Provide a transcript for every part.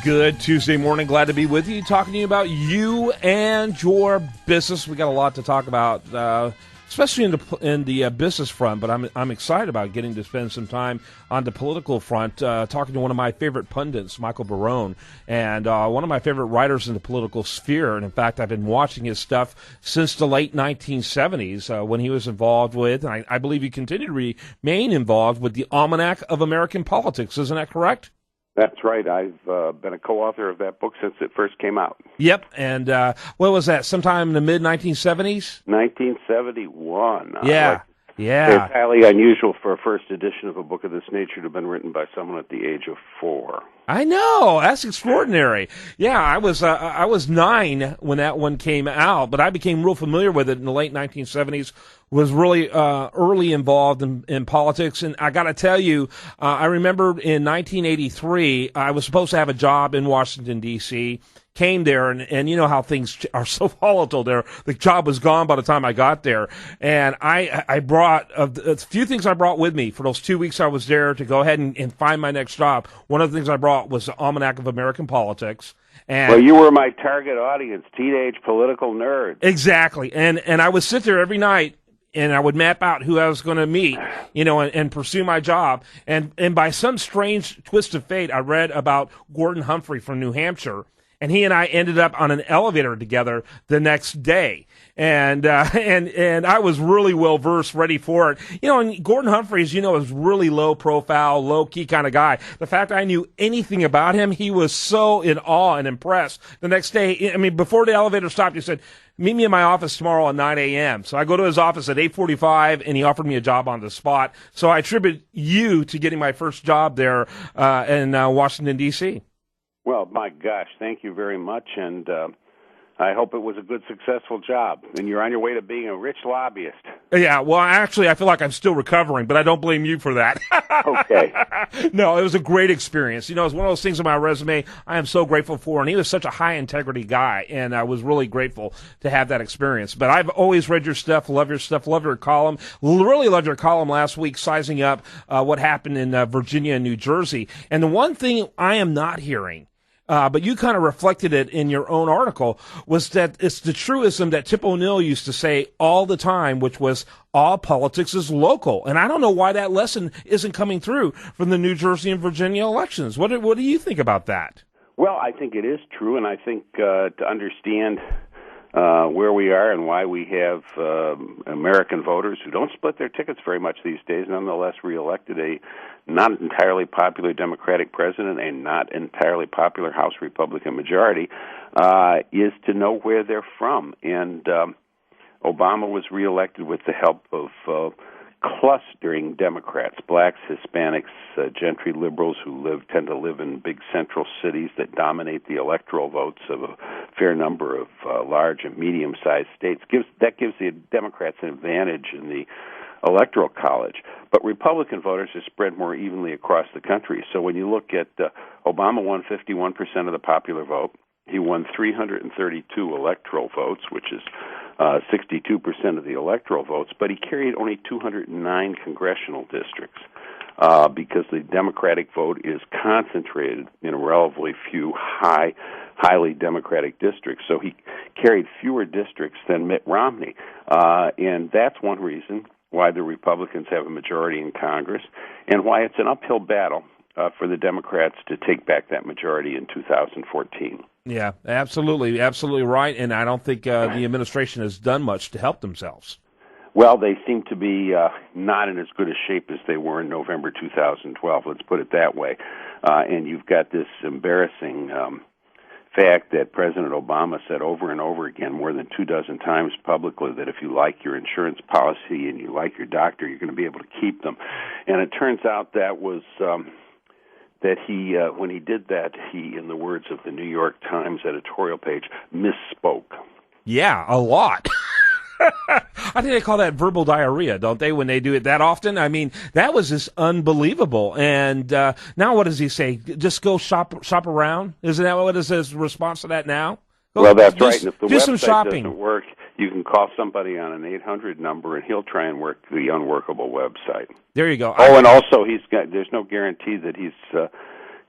Good Tuesday morning. Glad to be with you, talking to you about you and your business. We got a lot to talk about, especially in the business front. But I'm excited about getting to spend some time on the political front, talking to one of my favorite pundits, Michael Barone, and one of my favorite writers in the political sphere. And in fact, I've been watching his stuff since the late 1970s when he was involved with, and I believe he continued to remain involved with the Almanac of American Politics. Isn't that correct? That's right. I've been a co-author of that book since it first came out. Yep. And what was that, sometime in the mid-1970s? 1971. Yeah. It's highly unusual for a first edition of a book of this nature to have been written by someone at the age of 4. I know. That's extraordinary. Yeah, I was 9 when that one came out, but I became real familiar with it in the late 1970s, was really early involved in politics. And I got to tell you, I remember in 1983, I was supposed to have a job in Washington, D.C., came there, and you know how things are so volatile there. The job was gone by the time I got there. And I brought, a few things I brought with me for those 2 weeks I was there to go ahead and find my next job. One of the things I brought was the Almanac of American Politics. And well, you were my target audience, teenage political nerds. Exactly. And I would sit there every night, and I would map out who I was going to meet, you know, and pursue my job. And by some strange twist of fate, I read about Gordon Humphrey from New Hampshire, and he and I ended up on an elevator together the next day. And I was really well versed, ready for it. You know, and Gordon Humphrey, as you know, is really low profile, low key kind of guy. The fact I knew anything about him, he was so in awe and impressed. The next day, I mean, before the elevator stopped, he said, "Meet me in my office tomorrow at 9 a.m. So I go to his office at 8:45, and he offered me a job on the spot. So I attribute you to getting my first job there in Washington, D.C. Well, my gosh, thank you very much, and I hope it was a good, successful job, and you're on your way to being a rich lobbyist. Yeah, well, actually, I feel like I'm still recovering, but I don't blame you for that. Okay. No, it was a great experience. You know, it's one of those things on my resume I am so grateful for, and he was such a high-integrity guy, and I was really grateful to have that experience. But I've always read your stuff, love your column. Really loved your column last week, sizing up what happened in Virginia and New Jersey. And the one thing I am not hearing, but you kind of reflected it in your own article, was that it's the truism that Tip O'Neill used to say all the time, which was all politics is local. And I don't know why that lesson isn't coming through from the New Jersey and Virginia elections. What do you think about that? Well, I think it is true, and I think to understand where we are and why we have American voters who don't split their tickets very much these days, nonetheless reelected a not entirely popular Democratic president, a not entirely popular House Republican majority, is to know where they're from. And Obama was reelected with the help of clustering Democrats, blacks, Hispanics, gentry liberals who tend to live in big central cities that dominate the electoral votes of a fair number of large and medium-sized states. That gives the Democrats an advantage in the Electoral College. But Republican voters are spread more evenly across the country. So when you look at Obama won 51% of the popular vote. He won 332 electoral votes, which is 62% of the electoral votes, but he carried only 209 congressional districts because the Democratic vote is concentrated in relatively few highly Democratic districts. So he carried fewer districts than Mitt Romney, and that's one reason why the Republicans have a majority in Congress and why it's an uphill battle for the Democrats to take back that majority in 2014. Yeah, absolutely right, and I don't think the administration has done much to help themselves. Well, they seem to be not in as good a shape as they were in November 2012, let's put it that way. And you've got this embarrassing fact that President Obama said over and over again, more than 24 times publicly, that if you like your insurance policy and you like your doctor, you're going to be able to keep them. And it turns out that was that he, when he did that, he, in the words of the New York Times editorial page, misspoke. Yeah, a lot. I think they call that verbal diarrhea, don't they, when they do it that often? I mean, that was just unbelievable. And now what does he say? Just go shop around? Isn't that what is his response to that now? Well, that's right. And if the website doesn't work, you can call somebody on an 800 number, and he'll try and work the unworkable website. There you go. Oh, and also there's no guarantee that he's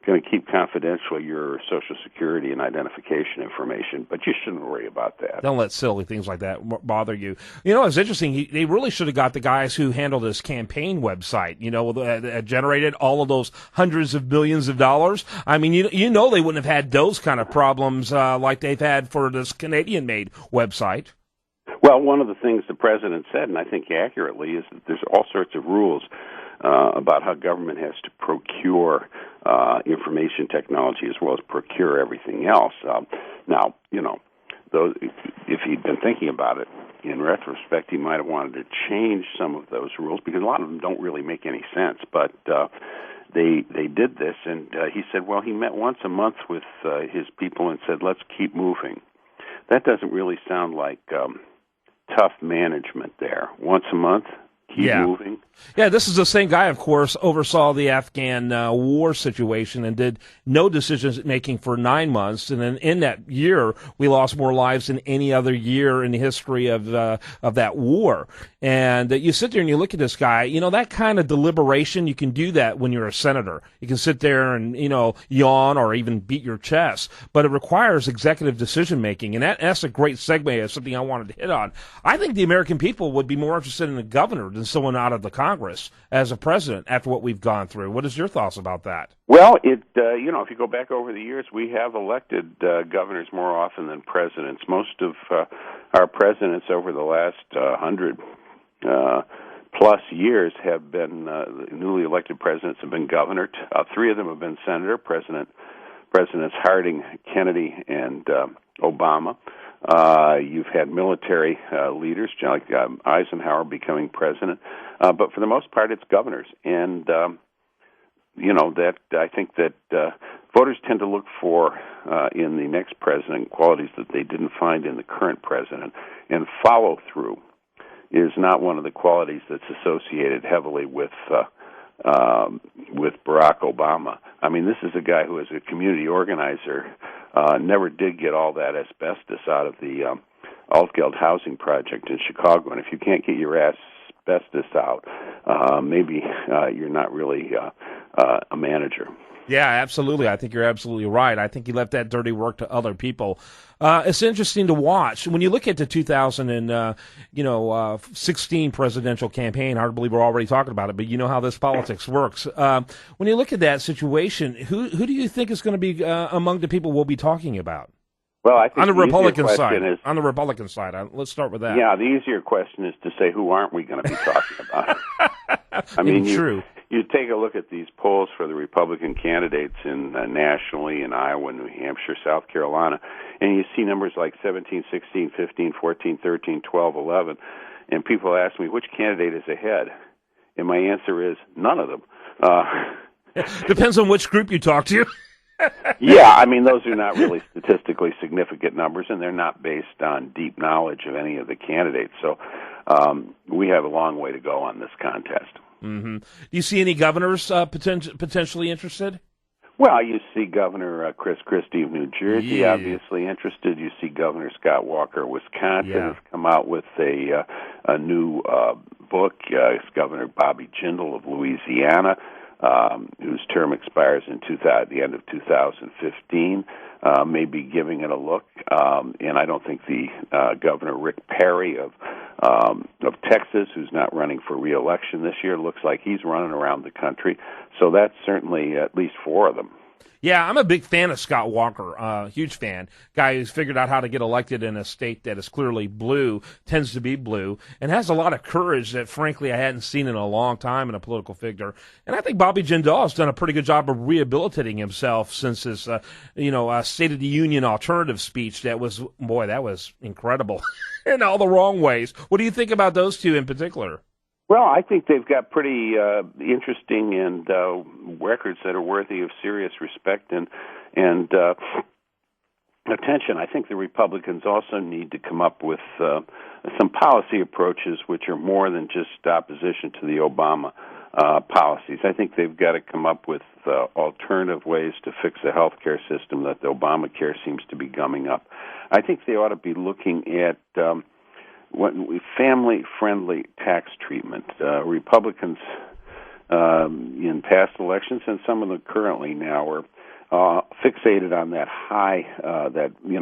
going to keep confidential your Social Security and identification information, but you shouldn't worry about that. Don't let silly things like that bother you. You know, it's interesting. They really should have got the guys who handled his campaign website, you know, that generated all of those hundreds of billions of dollars. I mean, you know they wouldn't have had those kind of problems like they've had for this Canadian-made website. Well, one of the things the president said, and I think accurately, is that there's all sorts of rules about how government has to procure information technology as well as procure everything else. Now, you know, those, if he'd been thinking about it in retrospect, he might have wanted to change some of those rules because a lot of them don't really make any sense. But they did this, and he said, well, he met once a month with his people and said, let's keep moving. That doesn't really sound like tough management there. Once a month, keep moving. Yeah, this is the same guy, of course, oversaw the Afghan war situation and did no decision-making for 9 months. And then in that year, we lost more lives than any other year in the history of that war. And you sit there and you look at this guy, you know, that kind of deliberation, you can do that when you're a senator. You can sit there and, you know, yawn or even beat your chest. But it requires executive decision-making. And that's a great segue of something I wanted to hit on. I think the American people would be more interested in a governor than someone out of the Congress as a president after what we've gone through. What is your thoughts about that? Well, you know, if you go back over the years, we have elected governors more often than presidents. Most of our presidents over the last 100 plus years have been newly elected presidents have been governor. 3 of them have been senator. Presidents Harding, Kennedy, and Obama. You've had military leaders, like Eisenhower, becoming president. But for the most part, it's governors. And, you know, that I think that voters tend to look for in the next president qualities that they didn't find in the current president. And follow-through is not one of the qualities that's associated heavily with Barack Obama. I mean, this is a guy who is a community organizer, never did get all that asbestos out of the Altgeld housing project in Chicago. And if you can't get your asbestos out, maybe you're not really a manager. Yeah, absolutely. I think you're absolutely right. I think he left that dirty work to other people. It's interesting to watch when you look at the 2016 presidential campaign. Hard to believe we're already talking about it, but you know how this politics works. When you look at that situation, who do you think is going to be among the people we'll be talking about? Well, I think on the Republican side. Let's start with that. Yeah, the easier question is to say, who aren't we going to be talking about? I mean, true. You take a look at these polls for the Republican candidates in nationally in Iowa, New Hampshire, South Carolina, and you see numbers like 17, 16, 15, 14, 13, 12, 11, and people ask me, which candidate is ahead? And my answer is, none of them. Depends on which group you talk to. Yeah, I mean, those are not really statistically significant numbers, and they're not based on deep knowledge of any of the candidates. So we have a long way to go on this contest. Mm-hmm. Do you see any governors potentially interested? Well, you see Governor Chris Christie of New Jersey obviously interested. You see Governor Scott Walker of Wisconsin has come out with a new book. It's Governor Bobby Jindal of Louisiana, whose term expires in the end of 2015. May be giving it a look, and I don't think the Governor Rick Perry of Texas, who's not running for re-election this year, looks like he's running around the country. So that's certainly at least 4 of them. Yeah, I'm a big fan of Scott Walker, huge fan. Guy who's figured out how to get elected in a state that is clearly blue, tends to be blue, and has a lot of courage that, frankly, I hadn't seen in a long time in a political figure. And I think Bobby Jindal has done a pretty good job of rehabilitating himself since his, State of the Union alternative speech. That was incredible in all the wrong ways. What do you think about those two in particular? Well, I think they've got pretty interesting and records that are worthy of serious respect and attention. I think the Republicans also need to come up with some policy approaches which are more than just opposition to the Obama policies. I think they've got to come up with alternative ways to fix the health care system that the Obamacare seems to be gumming up. I think they ought to be looking at family-friendly tax treatment. Republicans in past elections, and some of them currently now, are fixated on that high, that, we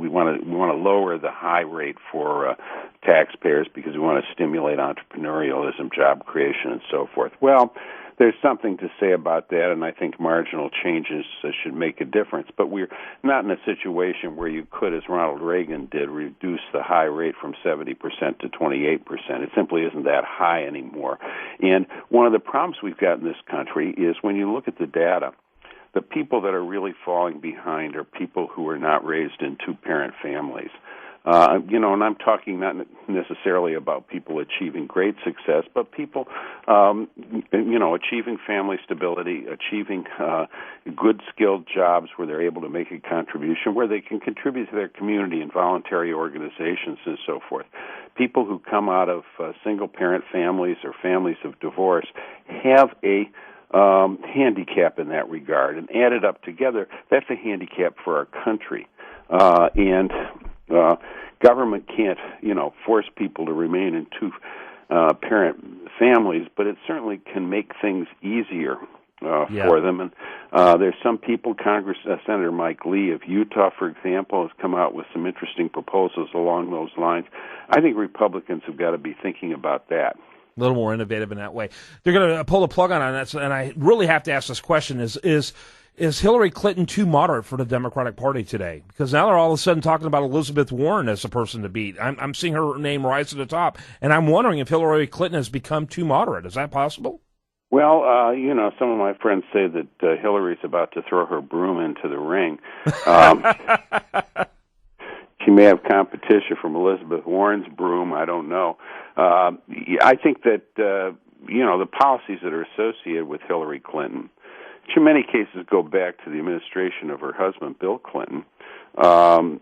want to lower the high rate for taxpayers because we want to stimulate entrepreneurialism, job creation, and so forth. Well, there's something to say about that, and I think marginal changes should make a difference. But we're not in a situation where you could, as Ronald Reagan did, reduce the high rate from 70% to 28%. It simply isn't that high anymore. And one of the problems we've got in this country is when you look at the data, the people that are really falling behind are people who are not raised in two-parent families. And I'm talking not necessarily about people achieving great success, but people, achieving family stability, achieving good skilled jobs where they're able to make a contribution, where they can contribute to their community and voluntary organizations and so forth. People who come out of single-parent families or families of divorce have a handicap in that regard, and added up together, that's a handicap for our country. Government can't, force people to remain in two-parent families, but it certainly can make things easier for them. And there's some people, Senator Mike Lee of Utah, for example, has come out with some interesting proposals along those lines. I think Republicans have got to be thinking about that. A little more innovative in that way. They're going to pull the plug on that, and I really have to ask this question: Is Hillary Clinton too moderate for the Democratic Party today? Because now they're all of a sudden talking about Elizabeth Warren as a person to beat. I'm seeing her name rise to the top, and I'm wondering if Hillary Clinton has become too moderate. Is that possible? Well, some of my friends say that Hillary's about to throw her broom into the ring. She may have competition from Elizabeth Warren's broom. I don't know. I think that, the policies that are associated with Hillary Clinton, which in many cases go back to the administration of her husband, Bill Clinton, are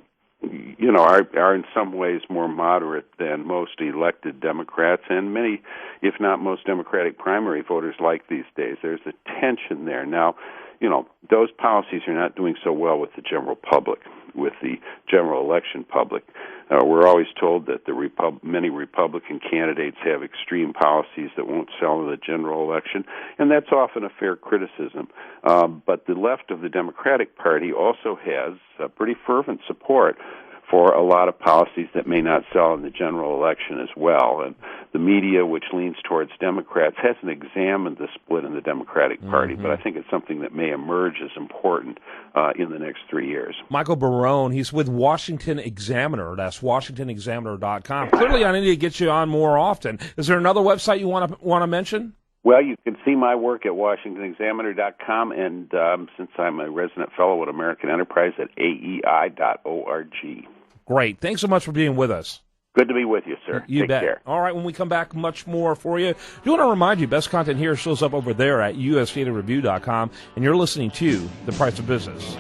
in some ways more moderate than most elected Democrats, and many, if not most, Democratic primary voters like these days. There's a tension there. Now, those policies are not doing so well with the general public, with the general election public. We're always told that many Republican candidates have extreme policies that won't sell in the general election, and that's often a fair criticism. But the left of the Democratic Party also has pretty fervent support for a lot of policies that may not sell in the general election as well. And the media, which leans towards Democrats, hasn't examined the split in the Democratic Party, but I think it's something that may emerge as important in the next 3 years. Michael Barone, he's with Washington Examiner. That's WashingtonExaminer.com. Clearly, I need to get you on more often. Is there another website you want to mention? Well, you can see my work at WashingtonExaminer.com, and since I'm a resident fellow at American Enterprise, at AEI.org. Great. Thanks so much for being with us. Good to be with you, sir. You bet. Care. All right, when we come back, much more for you. Do want to remind you, best content here shows up over there at usdatareview.com, and you're listening to The Price of Business.